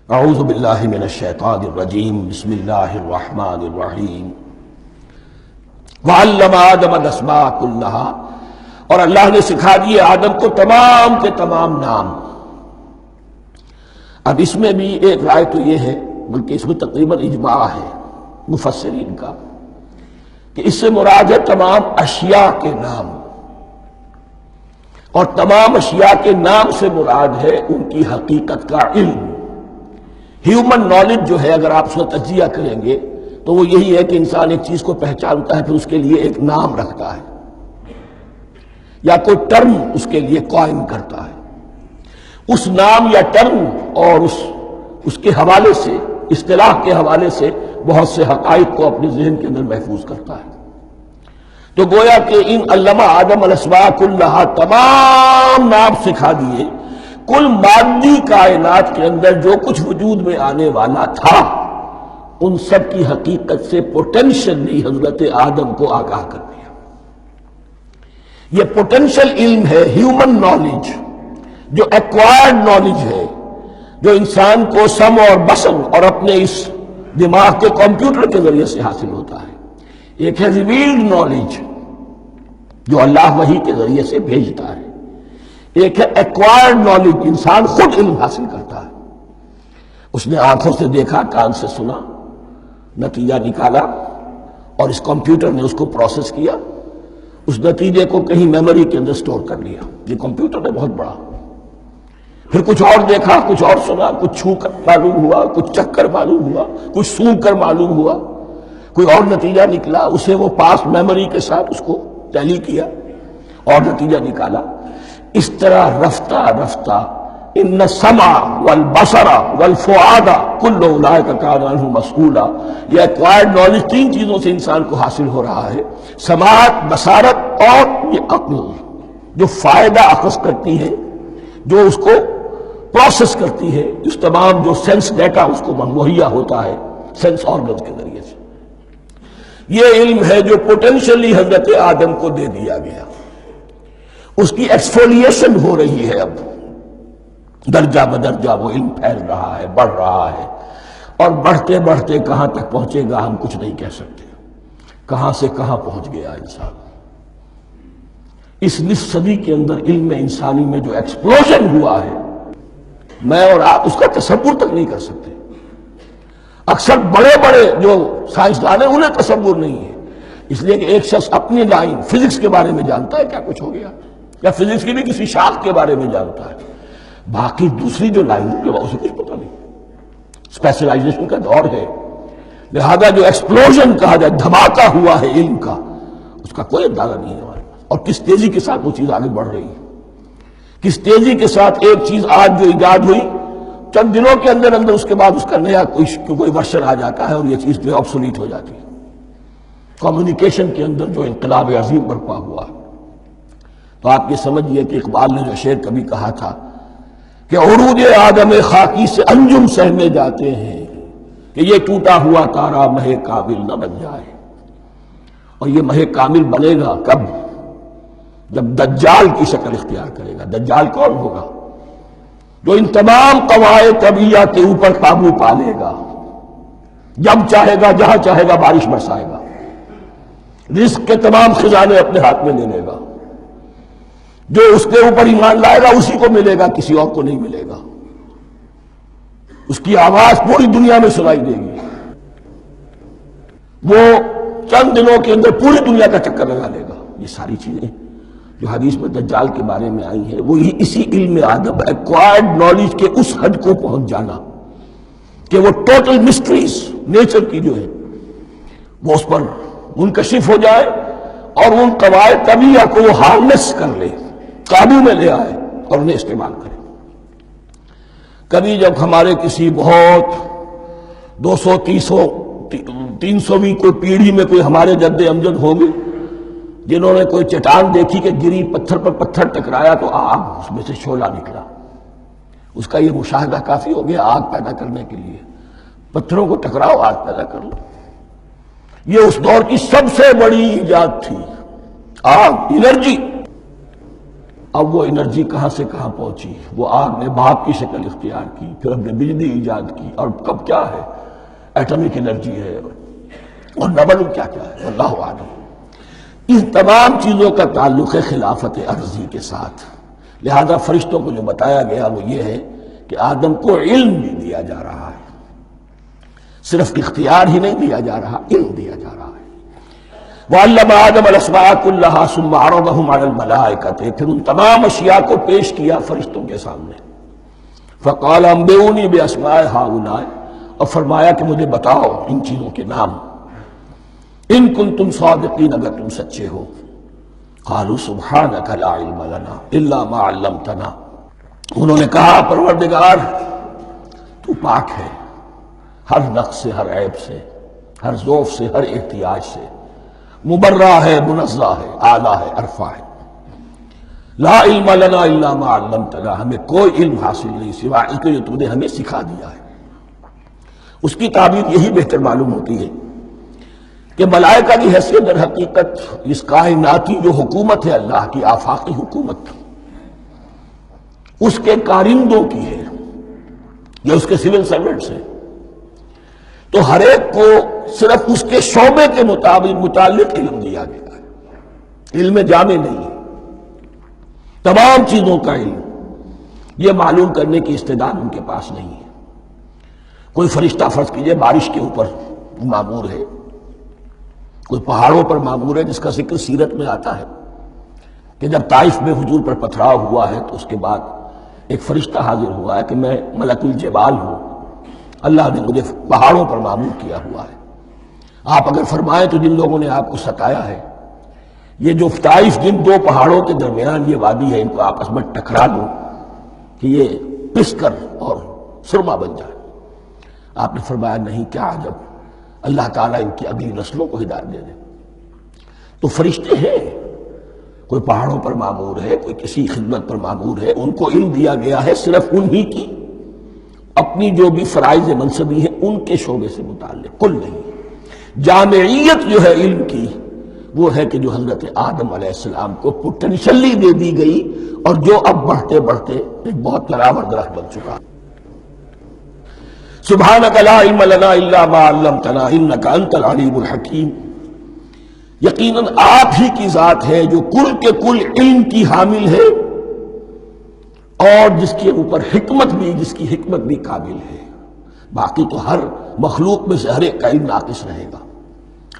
اعوذ باللہ من الشیطان الرجیم بسم اللہ الرحمن الرحیم وعلم آدم الاسماء كلها، اور اللہ نے سکھا دیے آدم کو تمام کے تمام نام۔ اب اس میں بھی ایک رائے تو یہ ہے، بلکہ اس میں تقریباً اجماع ہے مفسرین کا، کہ اس سے مراد ہے تمام اشیاء کے نام، اور تمام اشیاء کے نام سے مراد ہے ان کی حقیقت کا علم۔ ہیومن نالج جو ہے، اگر آپ اس کا تجزیہ کریں گے تو وہ یہی ہے کہ انسان ایک چیز کو پہچانتا ہے، پھر اس کے لیے ایک نام رکھتا ہے یا کوئی ٹرم اس کے لیے قائم کرتا ہے۔ اس نام یا ٹرم اور اس کے حوالے سے، اصطلاح کے حوالے سے بہت سے حقائق کو اپنے ذہن کے اندر محفوظ کرتا ہے۔ تو گویا کہ ان علمہ آدم الاسماء کلہا، تمام نام سکھا دیے کل مادی کائنات کے اندر جو کچھ وجود میں آنے والا تھا، ان سب کی حقیقت سے پوٹینشلی حضرت آدم کو آگاہ کر دیا۔ یہ پوٹینشل علم ہے، ہیومن نالج، جو ایکوائرڈ نالج ہے، جو انسان کو سم اور بسم اور اپنے اس دماغ کے کمپیوٹر کے ذریعے سے حاصل ہوتا ہے۔ ایک ہے ریویلڈ نالج جو اللہ وحی کے ذریعے سے بھیجتا ہے، ایک ہے ایکوائرڈ نالج، انسان خود علم حاصل کرتا ہے۔ اس نے آنکھوں سے دیکھا، کان سے سنا، نتیجہ نکالا، اور اس کمپیوٹر نے اس کو پروسیس کیا، اس نتیجے کو کہیں میموری کے اندر سٹور کر لیا۔ یہ کمپیوٹر ہے بہت بڑا۔ پھر کچھ اور دیکھا، کچھ اور سنا، کچھ چھو کر معلوم ہوا، کچھ چکھ کر معلوم ہوا، کچھ سونگھ کر معلوم ہوا، کوئی اور نتیجہ نکلا، اسے وہ پاس میموری کے ساتھ اس کو ٹیلی کیا اور نتیجہ نکالا۔ اس طرح رفتہ رفتہ ان السمع والبصر والفؤاد کل اولئک کان عنہ مسئولا، یہ ایکوائرڈ نالج تین چیزوں سے انسان کو حاصل ہو رہا ہے، سماعت، بصارت اور یہ عقل، جو فائدہ اخذ کرتی ہے، جو اس کو پروسیس کرتی ہے، اس تمام جو سینس ڈیٹا اس کو مہیا ہوتا ہے سینس آرگنز کے ذریعے سے۔ یہ علم ہے جو پوٹینشلی حضرت آدم کو دے دیا گیا۔ اس کی ایکسفولیشن ہو رہی ہے، اب درجہ بدرجہ وہ علم پھیل رہا ہے، بڑھ رہا ہے، اور بڑھتے بڑھتے کہاں تک پہنچے گا ہم کچھ نہیں کہہ سکتے۔ کہاں سے کہاں پہنچ گیا انسان۔ اس نصف صدی کے اندر علم انسانی میں جو ایکسپلوژن ہوا ہے، میں اور آپ اس کا تصور تک نہیں کر سکتے۔ اکثر بڑے بڑے جو سائنسدان ہیں انہیں تصور نہیں ہے، اس لیے کہ ایک شخص اپنی لائن فزکس کے بارے میں جانتا ہے کیا کچھ ہو گیا، یا فزکس کی بھی کسی شاخ کے بارے میں جانتا ہے، باقی دوسری جو لائن ہے اسے کچھ پتہ نہیں۔ اسپیشلائزیشن کا دور ہے، لہذا جو ایکسپلوژن کہا جائے، دھماکہ ہوا ہے علم کا، اس کا کوئی اندازہ نہیں ہے ہمارے پاس، اور کس تیزی کے ساتھ وہ چیز آگے بڑھ رہی ہے، کس تیزی کے ساتھ ایک چیز آج جو ایجاد ہوئی چند دنوں کے اندر اندر اس کے بعد اس کا نیا کوئی ورژن آ جاتا ہے اور یہ چیز جو آبسولیٹ ہو جاتی ہے۔ کمیونیکیشن کے اندر جو انقلاب عظیم برپا ہوا، تو آپ یہ سمجھیے کہ اقبال نے جو شعر کبھی کہا تھا کہ عروج آدم خاکی سے انجم سہمے جاتے ہیں، کہ یہ ٹوٹا ہوا تارا مہ کامل نہ بن جائے۔ اور یہ مہ کامل بنے گا کب؟ جب دجال کی شکل اختیار کرے گا۔ دجال کون ہوگا؟ جو ان تمام قواعد طبیعہ کے اوپر قابو پا لے گا، جب چاہے گا جہاں چاہے گا بارش برسائے گا، رزق کے تمام خزانے اپنے ہاتھ میں لے لے گا، جو اس کے اوپر ایمان لائے گا اسی کو ملے گا، کسی اور کو نہیں ملے گا، اس کی آواز پوری دنیا میں سنائی دے گی، وہ چند دنوں کے اندر پوری دنیا کا چکر لگا لے گا۔ یہ ساری چیزیں جو حدیث میں دجال کے بارے میں آئی ہیں، وہ اسی علم آدم، ایکوائرڈ نالج کے اس حد کو پہنچ جانا کہ وہ ٹوٹل مسٹریز نیچر کی جو ہے وہ اس پر منکشف ہو جائے، اور ان قواعد طبیعہ کو وہ ہارنس کر لے، قابو میں لے آئے اور انہیں استعمال کرے۔ کبھی جب ہمارے کسی بہت 200-300ویں کوئی پیڑھی میں کوئی ہمارے جد امجد ہوں گے جنہوں نے کوئی چٹان دیکھی کہ گری، پتھر پر پتھر ٹکرایا تو آگ اس میں سے شعلہ نکلا، اس کا یہ مشاہدہ کافی ہو گیا آگ پیدا کرنے کے لیے۔ پتھروں کو ٹکراؤ، آگ پیدا کر لو۔ یہ اس دور کی سب سے بڑی ایجاد تھی، آگ، انرجی۔ اب وہ انرجی کہاں سے کہاں پہنچی، وہ آگ نے بھاپ کی شکل اختیار کی، پھر ہم نے بجلی ایجاد کی، اور کب کیا ہے، ایٹمک انرجی ہے، اور نہ معلوم کیا کیا ہے، اللہ عالم۔ ان تمام چیزوں کا تعلق ہے خلافت ارضی کے ساتھ۔ لہذا فرشتوں کو جو بتایا گیا وہ یہ ہے کہ آدم کو علم بھی دیا جا رہا ہے، صرف اختیار ہی نہیں دیا جا رہا، علم دیا جا رہا ہے۔ وَعَلَّمَ آدَمَ الْأَسْمَاءَ كُلَّهَا ثُمَّ عَرَضَهُمْ عَلَى الْمَلَائِكَةِ، پھر ان تمام اشیاء کو پیش کیا فرشتوں کے سامنے۔ فَقَالَ أَنبِئُونِي بِأَسْمَاءِ هَؤُلَاءِ، اور فرمایا کہ مجھے بتاؤ ان چیزوں کے نام، ان کنتم صادقین، اگر تم سچے ہو۔ قالوا سبحانك لا علم لنا الا ما علمتنا، انہوں نے کہا پروردگار تو پاک ہے ہر نقص سے، ہر عیب سے، ہر ضعف سے، ہر احتیاج سے، مبرہ ہے، منزہ ہے، اعلیٰ ہے، عرفہ ہے۔ لا علم لنا الا ما علمتنا، ہمیں کوئی علم حاصل نہیں سوائے اس کے جو تم نے ہمیں سکھا دیا ہے۔ اس کی تعبیر یہی بہتر معلوم ہوتی ہے کہ ملائکہ کی حیثیت در حقیقت اس کائناتی جو حکومت ہے اللہ کی، آفاقی حکومت، اس کے کارندوں کی ہے، یا اس کے سول سرونٹس ہیں، تو ہر ایک کو صرف اس کے شعبے کے متعلق علم دیا گیا ہے، علم جامع نہیں ہے، تمام چیزوں کا علم یہ معلوم کرنے کی استعداد ان کے پاس نہیں ہے۔ کوئی فرشتہ فرض کیجئے بارش کے اوپر مامور ہے، کوئی پہاڑوں پر مامور ہے، جس کا ذکر سیرت میں آتا ہے کہ جب طائف میں حضور پر پتھراؤ ہوا ہے تو اس کے بعد ایک فرشتہ حاضر ہوا ہے کہ میں ملک الجبال ہوں، اللہ نے مجھے پہاڑوں پر مامور کیا ہوا ہے، آپ اگر فرمائیں تو جن لوگوں نے آپ کو ستایا ہے، یہ جو طائف جن دو پہاڑوں کے درمیان یہ وادی ہے، ان کو آپس میں ٹکرا دو کہ یہ پس کر اور سرما بن جائے۔ آپ نے فرمایا نہیں، کیا عجب، اللہ تعالیٰ ان کی اگلی نسلوں کو ہدایت دے دے۔ تو فرشتے ہیں، کوئی پہاڑوں پر مامور ہے، کوئی کسی خدمت پر مامور ہے، ان کو علم دیا گیا ہے صرف انہی کی اپنی جو بھی فرائض منصبی ہیں ان کے شعبے سے متعلق، کل نہیں۔ جامعیت جو ہے علم کی وہ ہے کہ جو حضرت آدم علیہ السلام کو پوٹینشلی دے دی گئی، اور جو اب بڑھتے بڑھتے ایک بہت بڑا درخت بن چکا۔ سبحانک لا علم لنا الا ما علمتنا انک انت العلیم الحکیم، یقیناً آپ ہی کی ذات ہے جو کل کے کل علم کی حامل ہے، اور جس کے اوپر حکمت بھی، جس کی حکمت بھی قابل ہے۔ باقی تو ہر مخلوق میں سے ہر ایک کا علم ناقص رہے گا۔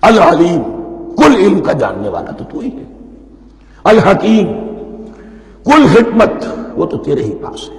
العلیم، کل علم کا جاننے والا تو ہی ہے۔ الحکیم، کل حکمت وہ تو تیرے ہی پاس ہے۔